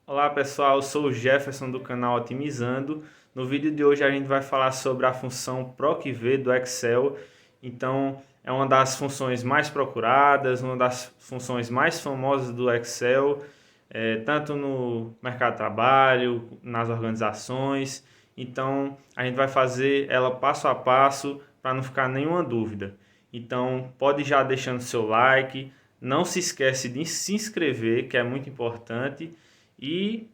Olá pessoal, eu sou o Jefferson do canal Otimizando. No vídeo de hoje a gente vai falar sobre a função PROC-V do Excel. Então é uma das funções mais procuradas, uma das funções mais famosas do Excel, tanto no mercado de trabalho, nas organizações. Então a gente vai fazer ela passo a passo para não ficar nenhuma dúvida. Então pode já deixando seu like, não se esquece de se inscrever, que é muito importante. E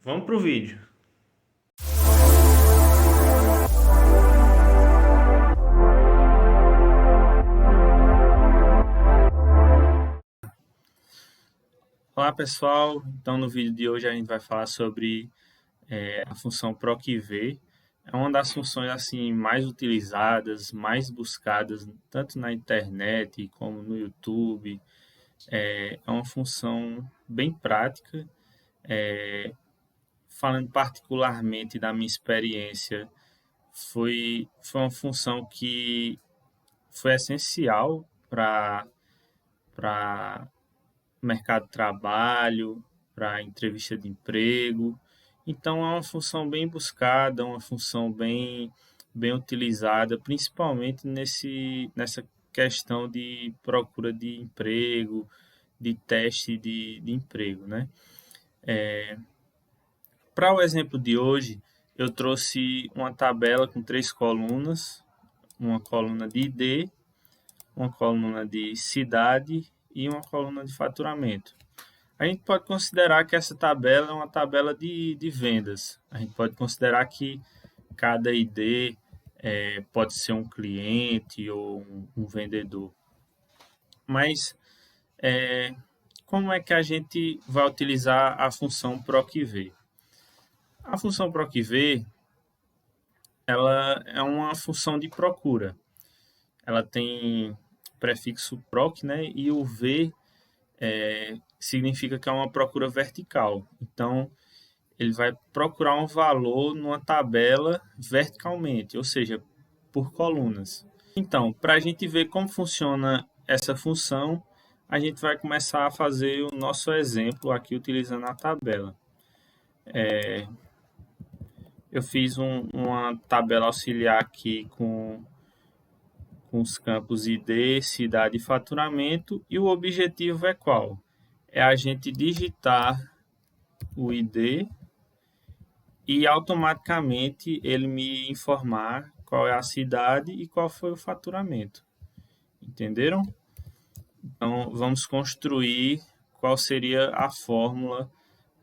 vamos para o vídeo. Olá pessoal, então no vídeo de hoje a gente vai falar sobre a função PROC-V. É uma das funções assim mais utilizadas, mais buscadas tanto na internet como no YouTube. É uma função bem prática. Falando particularmente da minha experiência, foi uma função que foi essencial para mercado de trabalho, para entrevista de emprego. Então é uma função bem buscada, uma função bem utilizada, principalmente nessa questão de procura de emprego, de teste de emprego, né? Para o exemplo de hoje, eu trouxe uma tabela com 3 colunas, uma coluna de ID, uma coluna de cidade e uma coluna de faturamento. A gente pode considerar que essa tabela é uma tabela de vendas. A gente pode considerar que cada ID pode ser um cliente ou um vendedor. Mas como é que a gente vai utilizar a função PROC-V? A função PROC-V ela é uma função de procura. Ela tem prefixo PROC, né? E o V significa que é uma procura vertical. Então, ele vai procurar um valor numa tabela verticalmente, ou seja, por colunas. Então, para a gente ver como funciona essa função, a gente vai começar a fazer o nosso exemplo aqui utilizando a tabela. Eu fiz uma tabela auxiliar aqui com os campos ID, cidade e faturamento, e o objetivo é qual? É a gente digitar o ID e automaticamente ele me informar qual é a cidade e qual foi o faturamento. Entenderam? Então, vamos construir qual seria a fórmula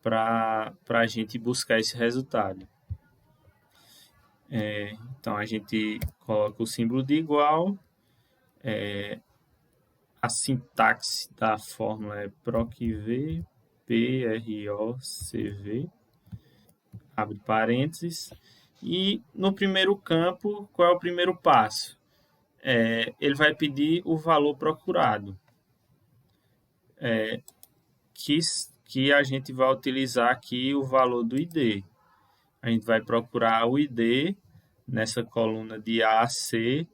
para a gente buscar esse resultado. Então, a gente coloca o símbolo de igual, a sintaxe da fórmula é PROC-V, PROCV, abre parênteses, e no primeiro campo, qual é o primeiro passo? Ele vai pedir o valor procurado, que a gente vai utilizar aqui o valor do ID. A gente vai procurar o ID nessa coluna de A a C,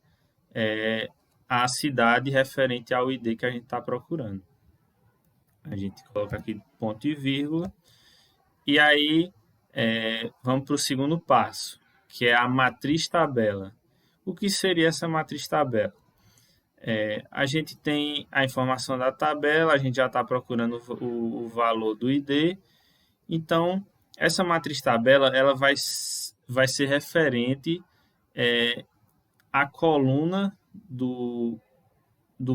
a cidade referente ao ID que a gente está procurando. A gente coloca aqui ponto e vírgula. E aí, vamos para o segundo passo, que é a matriz tabela. O que seria essa matriz tabela? A gente tem a informação da tabela, a gente já está procurando o valor do ID. Então, essa matriz tabela ela vai ser referente à coluna do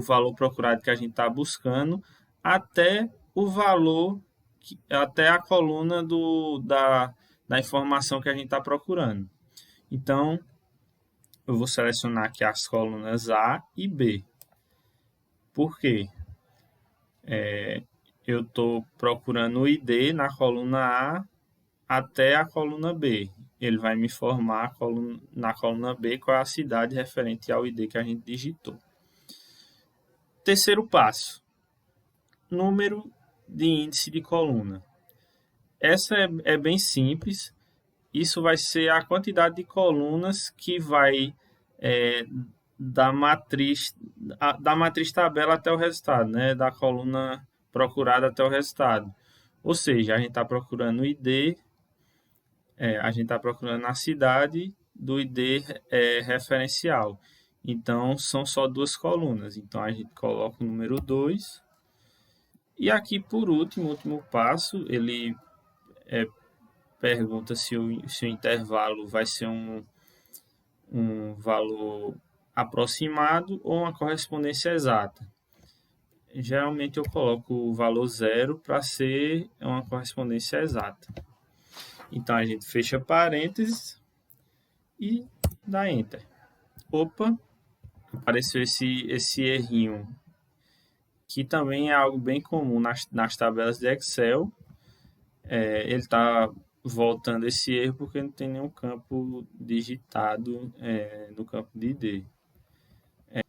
valor procurado que a gente está buscando até o valor, até a coluna da informação que a gente está procurando. Então, eu vou selecionar aqui as colunas A e B. Por quê? Eu estou procurando o ID na coluna A até a coluna B. Ele vai me informar na coluna B qual é a cidade referente ao ID que a gente digitou. Terceiro passo, número de índice de coluna. Essa é bem simples. Isso vai ser a quantidade de colunas que vai da matriz tabela até o resultado, né? Da coluna procurada até o resultado. Ou seja, a gente está procurando o ID, a gente está procurando a cidade do ID referencial. Então, são só duas colunas. Então, a gente coloca o número 2. E aqui, por último, o último passo, ele pergunta se o intervalo vai ser um valor aproximado ou uma correspondência exata. Geralmente eu coloco o valor zero para ser uma correspondência exata. Então a gente fecha parênteses e dá Enter. Opa, apareceu esse errinho, que também é algo bem comum nas tabelas de Excel. Ele está voltando esse erro porque não tem nenhum campo digitado no campo de ID.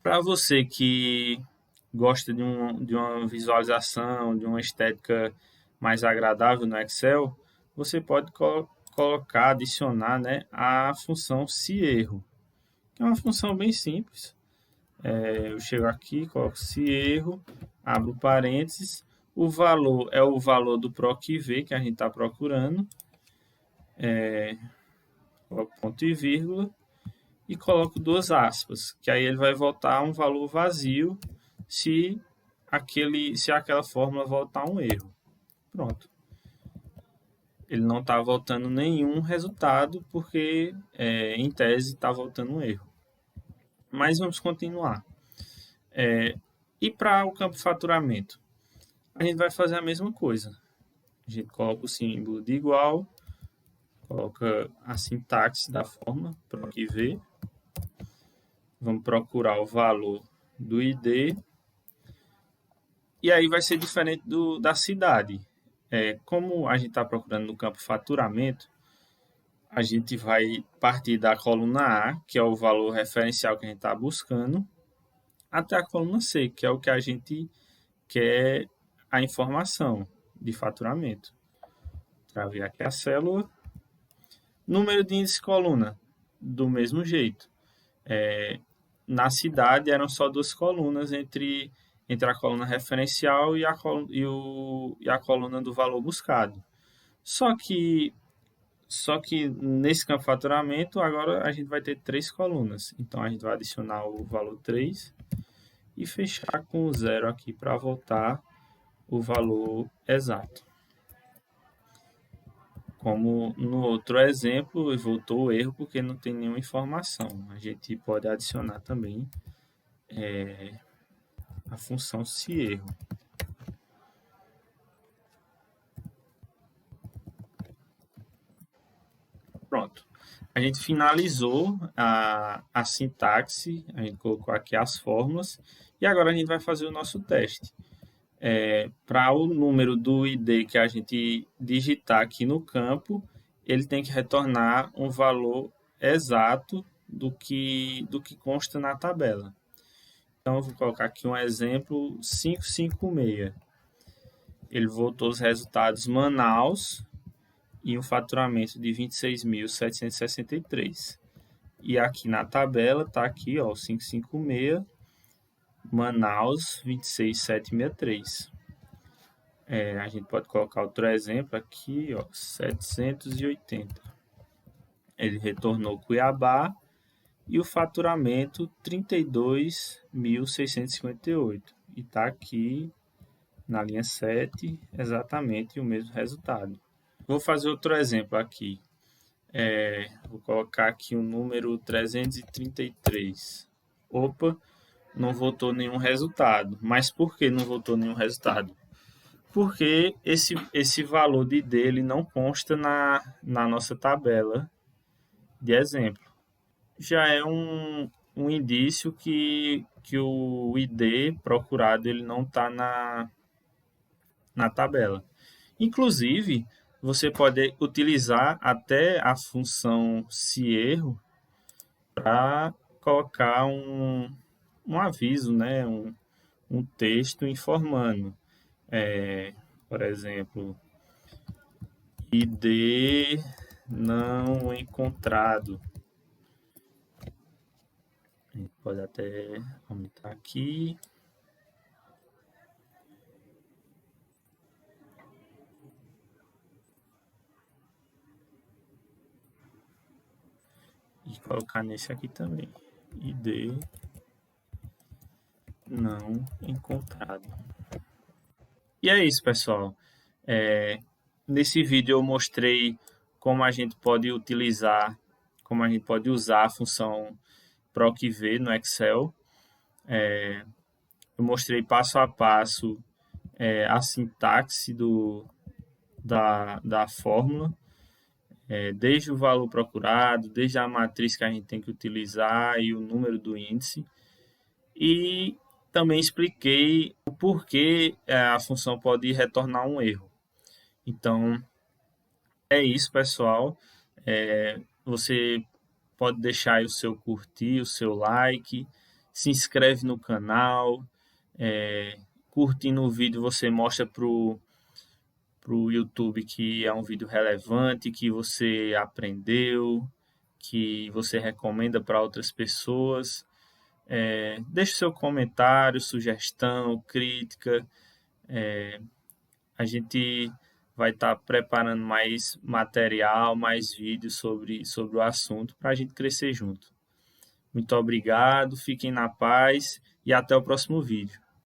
Para você que gosta de uma visualização, de uma estética mais agradável no Excel, você pode colocar, adicionar, né, a função se erro, que é uma função bem simples. Eu chego aqui, coloco se erro, abro parênteses, o valor é o valor do PROC-V que a gente está procurando, coloco ponto e vírgula, e coloco duas aspas, que aí ele vai voltar um valor vazio se aquela fórmula voltar um erro. Pronto. Ele não está voltando nenhum resultado porque, em tese, está voltando um erro. Mas vamos continuar. E para o campo faturamento? A gente vai fazer a mesma coisa. A gente coloca o símbolo de igual, coloca a sintaxe da fórmula, PROC-V. Vamos procurar o valor do ID. E aí vai ser diferente da cidade. Como a gente está procurando no campo faturamento, a gente vai partir da coluna A, que é o valor referencial que a gente está buscando, até a coluna C, que é o que a gente quer a informação de faturamento. Travei aqui a célula. Número de índice coluna, do mesmo jeito. Na cidade eram só duas colunas entre a coluna referencial e a coluna do valor buscado. Só que nesse campo faturamento, agora a gente vai ter três colunas. Então, a gente vai adicionar o valor 3 e fechar com o zero aqui para voltar o valor exato. Como no outro exemplo, voltou o erro porque não tem nenhuma informação. A gente pode adicionar também a função se erro. Pronto. A gente finalizou a sintaxe, a gente colocou aqui as fórmulas e agora a gente vai fazer o nosso teste. Para o número do ID que a gente digitar aqui no campo, ele tem que retornar um valor exato do que consta na tabela. Então, eu vou colocar aqui um exemplo 556. Ele voltou os resultados Manaus e um faturamento de 26.763. E aqui na tabela está aqui, ó, 556, Manaus 26763. A gente pode colocar outro exemplo aqui, ó, 780. Ele retornou Cuiabá e o faturamento 32.658. E está aqui na linha 7 exatamente o mesmo resultado. Vou fazer outro exemplo aqui. Vou colocar aqui o número 333. Opa, não voltou nenhum resultado. Mas por que não voltou nenhum resultado? Porque esse valor de ID ele não consta na nossa tabela de exemplo. Já é um indício que o ID procurado ele não está na tabela. Inclusive, você pode utilizar até a função se erro para colocar um aviso, né? um texto informando. Por exemplo, ID não encontrado. A gente pode até aumentar aqui. E colocar nesse aqui também. ID não encontrado. E é isso, pessoal. Nesse vídeo eu mostrei como a gente pode utilizar, como a gente pode usar a função PROC-V no Excel. Eu mostrei passo a passo a sintaxe da fórmula, desde o valor procurado, desde a matriz que a gente tem que utilizar e o número do índice. E também expliquei o porquê a função pode retornar um erro. Então, é isso, pessoal. Você pode deixar aí o seu curtir, o seu like, se inscreve no canal. Curtindo o vídeo, você mostra para o YouTube que é um vídeo relevante, que você aprendeu, que você recomenda para outras pessoas. Deixe seu comentário, sugestão, crítica. A gente vai estar preparando mais material, mais vídeos sobre o assunto para a gente crescer junto. Muito obrigado, fiquem na paz e até o próximo vídeo.